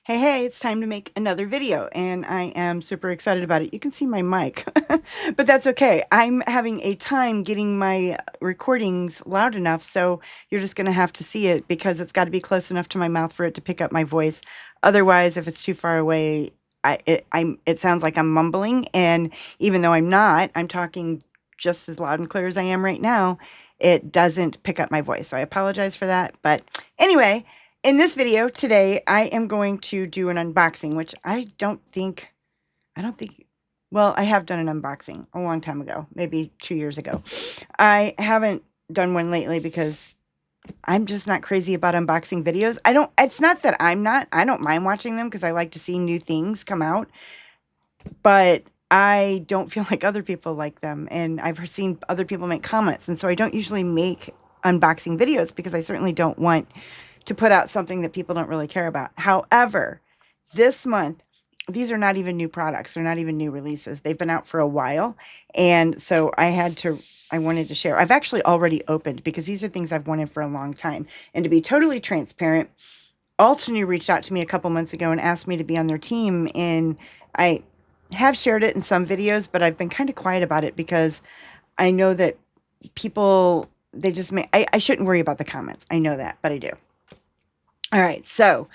Hey, it's time to make another video, and I am super excited about it. You can see my mic, but that's okay. I'm having a time getting my recordings loud enough, so you're just going to have to see it because it's got to be close enough to my mouth for it to pick up my voice. Otherwise, if it's too far away, it sounds like I'm mumbling, and even though I'm not, I'm talking just as loud and clear as I am right now. It doesn't pick up my voice, so I apologize for that. But anyway, in this video today, I am going to do an unboxing, which I don't think, well, I have done an unboxing a long time ago, maybe 2 years ago. I haven't done one lately because I'm just not crazy about unboxing videos. It's not that I don't mind watching them because I like to see new things come out, but I don't feel like other people like them. And I've seen other people make comments. And so I don't usually make unboxing videos because I certainly don't want to put out something that people don't really care about. However, this month, these are not even new products. They're not even new releases. They've been out for a while. And so I wanted to share. I've actually already opened because these are things I've wanted for a long time. And to be totally transparent, Altenew reached out to me a couple months ago and asked me to be on their team. And I have shared it in some videos, but I've been kind of quiet about it because I know that people, they just may, I shouldn't worry about the comments. I know that, but I do. All right, so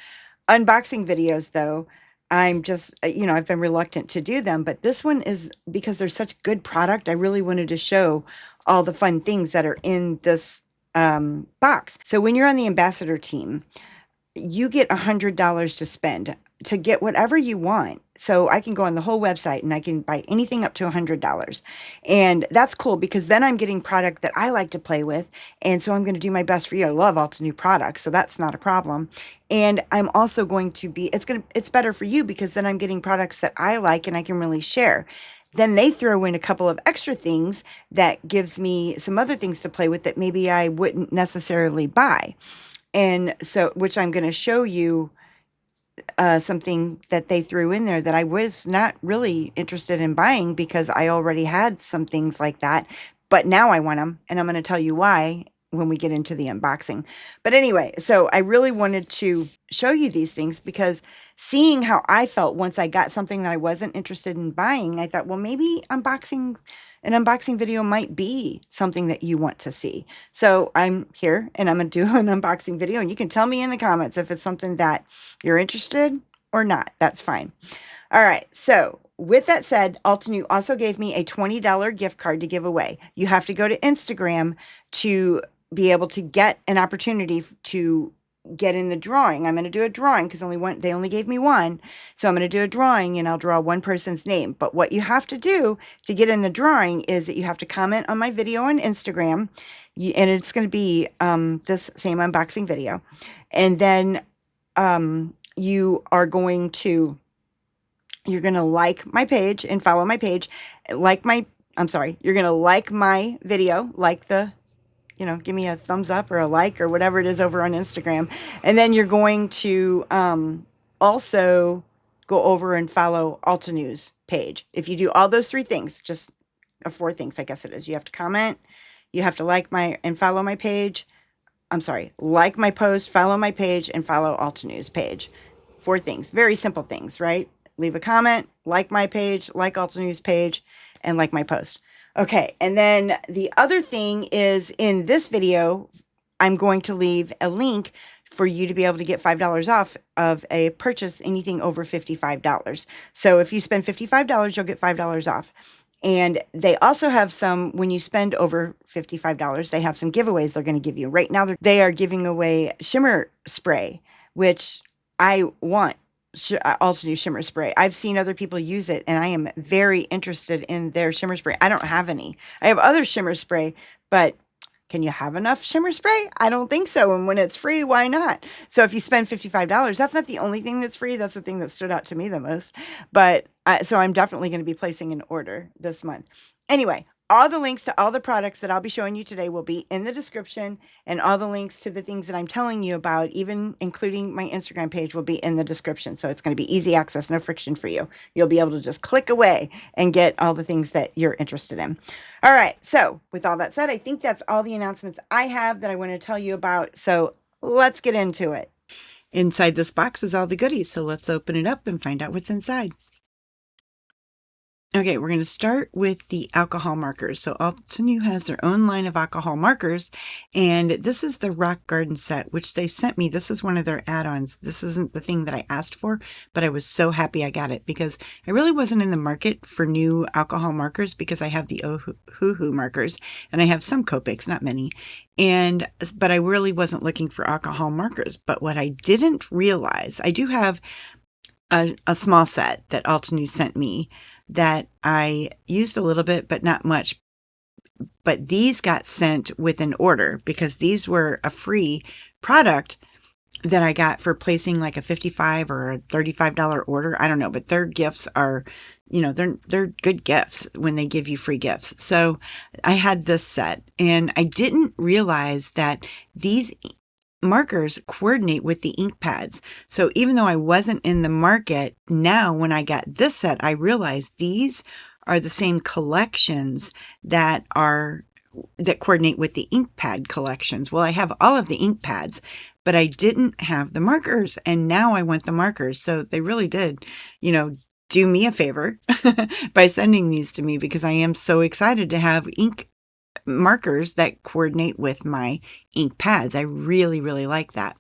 unboxing videos, though, I'm just, I've been reluctant to do them, but this one is because they're such good product. I really wanted to show all the fun things that are in this box. So when you're on the ambassador team, you get $100 to spend to get whatever you want. So I can go on the whole website and I can buy anything up to $100. And that's cool because then I'm getting product that I like to play with. And so I'm going to do my best for you. I love Altenew products, so that's not a problem. And I'm also going to be, it's better for you because then I'm getting products that I like and I can really share. Then they throw in a couple of extra things that gives me some other things to play with that maybe I wouldn't necessarily buy. And so, which I'm going to show you something that they threw in there that I was not really interested in buying because I already had some things like that, but now I want them, and I'm going to tell you why when we get into the unboxing. But anyway, so I really wanted to show you these things because seeing how I felt once I got something that I wasn't interested in buying, I thought, well, maybe an unboxing video might be something that you want to see. So I'm here and I'm going to do an unboxing video, and you can tell me in the comments if it's something that you're interested or not. That's fine. All right. So with that said, Altenew also gave me a $20 gift card to give away. You have to go to Instagram to be able to get an opportunity to get in the drawing. I'm going to do a drawing because they only gave me one. So I'm going to do a drawing and I'll draw one person's name. But what you have to do to get in the drawing is that you have to comment on my video on Instagram. And it's going to be this same unboxing video. And then you're going to like my page and follow my page. You're going to like my video, give me a thumbs up or a like or whatever it is over on Instagram. And then you're going to also go over and follow Altenew's page. If you do all those three things, just four things, I guess it is. You have to comment, you have to like and follow my page. Like my post, follow my page, and follow Altenew's page. Four things, very simple things, right? Leave a comment, like my page, like Altenew's page, and like my post. Okay, and then the other thing is in this video, I'm going to leave a link for you to be able to get $5 off of a purchase, anything over $55. So if you spend $55, you'll get $5 off. And they also have some, when you spend over $55, they have some giveaways they're going to give you. Right now, they are giving away shimmer spray, which I want. Altenew shimmer spray. I've seen other people use it, and I am very interested in their shimmer spray. I don't have any. I have other shimmer spray, but can you have enough shimmer spray? I don't think so. And when it's free, why not? So if you spend $55, that's not the only thing that's free. That's the thing that stood out to me the most. But so I'm definitely going to be placing an order this month. Anyway, all the links to all the products that I'll be showing you today will be in the description, and all the links to the things that I'm telling you about, even including my Instagram page, will be in the description. So it's going to be easy access, no friction for you. You'll be able to just click away and get all the things that you're interested in. All right. So with all that said, I think that's all the announcements I have that I want to tell you about. So let's get into it. Inside this box is all the goodies, so let's open it up and find out what's inside. Okay, we're going to start with the alcohol markers. So Altenew has their own line of alcohol markers, and this is the Rock Garden set, which they sent me. This is one of their add-ons. This isn't the thing that I asked for, but I was so happy I got it because I really wasn't in the market for new alcohol markers because I have the Ohuhu markers, and I have some Copics, not many. But I really wasn't looking for alcohol markers. But what I didn't realize, I do have a small set that Altenew sent me that I used a little bit, but not much. But these got sent with an order because these were a free product that I got for placing like a $55 or a $35 order. I don't know, but their gifts are, they're good gifts when they give you free gifts. So I had this set, and I didn't realize that these markers coordinate with the ink pads. So even though I wasn't in the market, now when I got this set, I realized these are the same collections that coordinate with the ink pad collections. Well, I have all of the ink pads, but I didn't have the markers, and now I want the markers. So they really did, do me a favor by sending these to me, because I am so excited to have ink markers that coordinate with my ink pads. I really, really like that.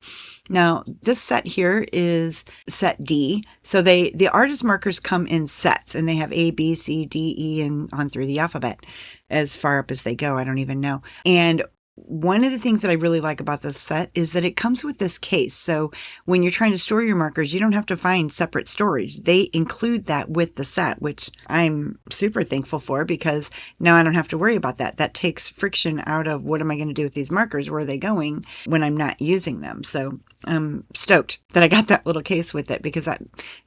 Now, this set here is set D. So the artist markers come in sets, and they have A, B, C, D, E, and on through the alphabet as far up as they go. I don't even know. And one of the things that I really like about this set is that it comes with this case. So when you're trying to store your markers, you don't have to find separate storage. They include that with the set, which I'm super thankful for, because now I don't have to worry about that. That takes friction out of what am I going to do with these markers? Where are they going when I'm not using them? So I'm stoked that I got that little case with it, because that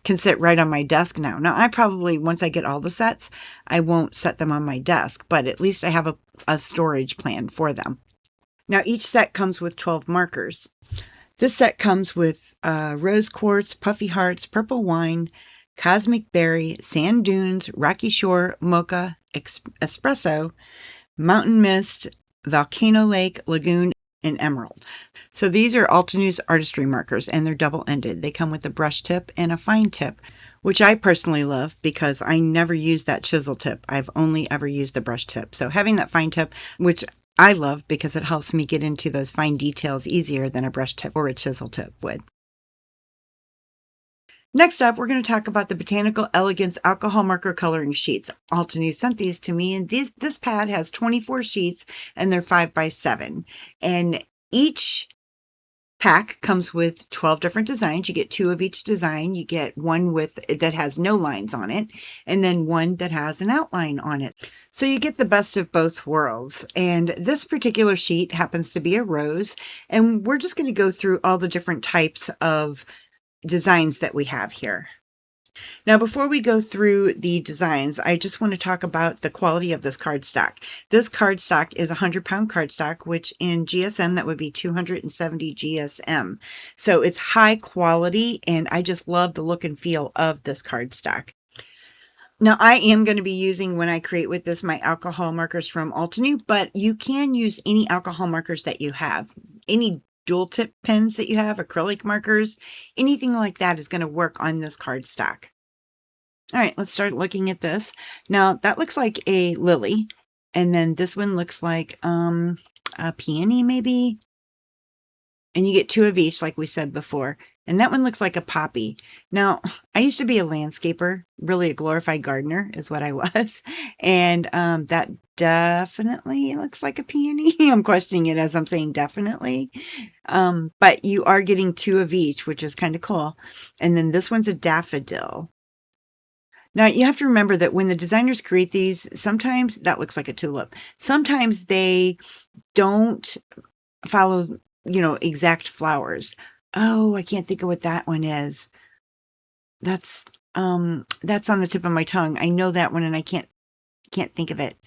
can sit right on my desk now. Now, I probably, once I get all the sets, I won't set them on my desk, but at least I have a storage plan for them. Now, each set comes with 12 markers. This set comes with Rose Quartz, Puffy Hearts, Purple Wine, Cosmic Berry, Sand Dunes, Rocky Shore, Mocha, Espresso, Mountain Mist, Volcano Lake, Lagoon, and Emerald. So these are Altenew's artistry markers, and they're double-ended. They come with a brush tip and a fine tip, which I personally love because I never use that chisel tip. I've only ever used the brush tip. So having that fine tip, which I love because it helps me get into those fine details easier than a brush tip or a chisel tip would. Next up, we're going to talk about the Botanical Elegance alcohol marker coloring sheets. Altenew sent these to me, and this pad has 24 sheets, and they're 5x7. And each pack comes with 12 different designs. You get 2 of each design. You get one that has no lines on it, and then one that has an outline on it. So you get the best of both worlds. And this particular sheet happens to be a rose, and we're just going to go through all the different types of designs that we have here. Now, before we go through the designs, I just want to talk about the quality of this cardstock. This cardstock is a 100-pound cardstock, which in GSM, that would be 270 GSM. So it's high quality, and I just love the look and feel of this cardstock. Now, I am going to be using, when I create with this, my alcohol markers from Altenew, but you can use any alcohol markers that you have. Any dual tip pens that you have, acrylic markers, anything like that is going to work on this cardstock. All right, let's start looking at this. Now, that looks like a lily, and then this one looks like a peony maybe, and you get 2 of each like we said before. And that one looks like a poppy. Now, I used to be a landscaper, really a glorified gardener is what I was. And that definitely looks like a peony. I'm questioning it as I'm saying definitely. But you are getting 2 of each, which is kind of cool. And then this one's a daffodil. Now, you have to remember that when the designers create these, sometimes that looks like a tulip. Sometimes they don't follow, exact flowers. Oh, I can't think of what that one is. That's on the tip of my tongue. I know that one, and I can't think of it.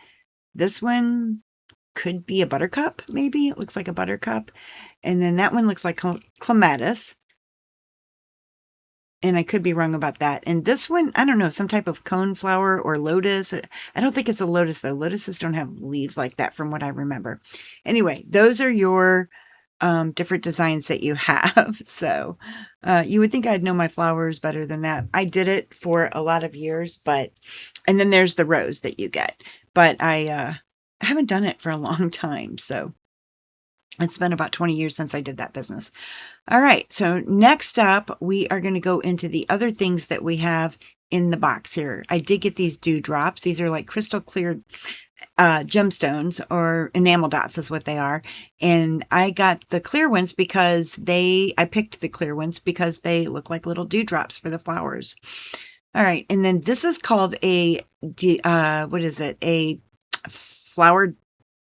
This one could be a buttercup, maybe. It looks like a buttercup. And then that one looks like clematis. And I could be wrong about that. And this one, I don't know, some type of coneflower or lotus. I don't think it's a lotus, though. Lotuses don't have leaves like that from what I remember. Anyway, those are your different designs that you have. So you would think I'd know my flowers better than that. I did it for a lot of years, and then there's the rose that you get, but I haven't done it for a long time. So it's been about 20 years since I did that business. All right. So next up, we are going to go into the other things that we have in the box here. I did get these dewdrops. These are like crystal clear gemstones, or enamel dots is what they are. And I got the clear ones because I picked the clear ones because they look like little dewdrops for the flowers. All right. And then this is called what is it? A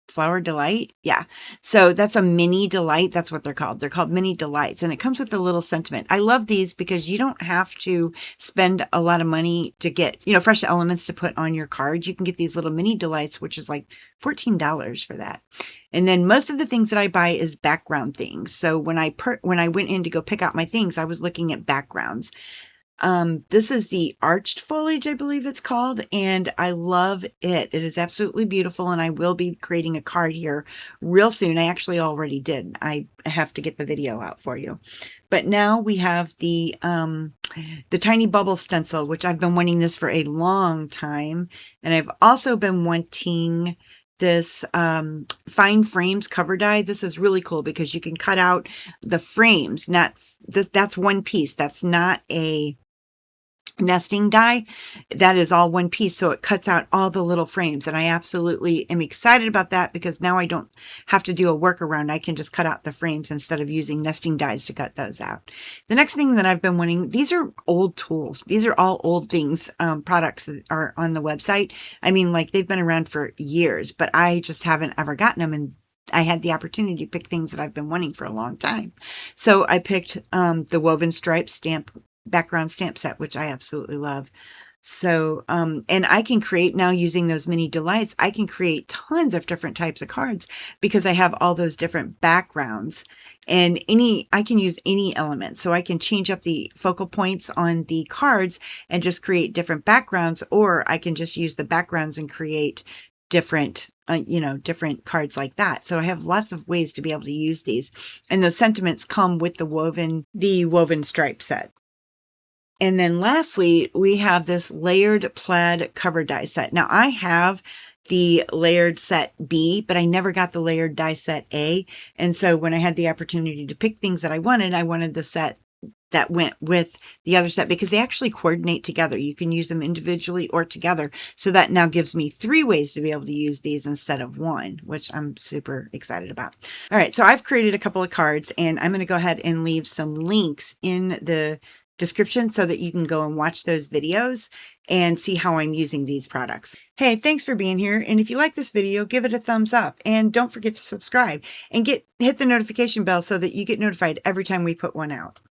flower delight. Yeah. So that's a mini delight. That's what they're called. They're called mini delights. And it comes with a little sentiment. I love these because you don't have to spend a lot of money to get, fresh elements to put on your card. You can get these little mini delights, which is like $14 for that. And then most of the things that I buy is background things. So when I went in to go pick out my things, I was looking at backgrounds. This is the arched foliage, I believe it's called, and I love it. It is absolutely beautiful, and I will be creating a card here real soon. I actually already did. I have to get the video out for you. But now we have the tiny bubble stencil, which I've been wanting this for a long time, and I've also been wanting this fine frames cover die. This is really cool because you can cut out the frames. That's one piece. That's not a nesting die. That is all one piece, so it cuts out all the little frames, and I absolutely am excited about that because now I don't have to do a workaround. I can just cut out the frames instead of using nesting dies to cut those out. The next thing that I've been wanting, these are old tools. These are all old things, products that are on the website. I mean, like, they've been around for years, but I just haven't ever gotten them, and I had the opportunity to pick things that I've been wanting for a long time. So I picked the woven stripe background stamp set, which I absolutely love. So, and I can create now using those mini delights. I can create tons of different types of cards because I have all those different backgrounds, and I can use any element. So I can change up the focal points on the cards and just create different backgrounds, or I can just use the backgrounds and create different different cards like that. So I have lots of ways to be able to use these, and the sentiments come with the woven stripe set. And then lastly, we have this layered plaid cover die set. Now I have the layered set B, but I never got the layered die set A. And so when I had the opportunity to pick things that I wanted the set that went with the other set because they actually coordinate together. You can use them individually or together. So that now gives me 3 ways to be able to use these instead of 1, which I'm super excited about. All right, so I've created a couple of cards, and I'm going to go ahead and leave some links in the description so that you can go and watch those videos and see how I'm using these products. Hey, thanks for being here. And if you like this video, give it a thumbs up, and don't forget to subscribe and hit the notification bell so that you get notified every time we put one out.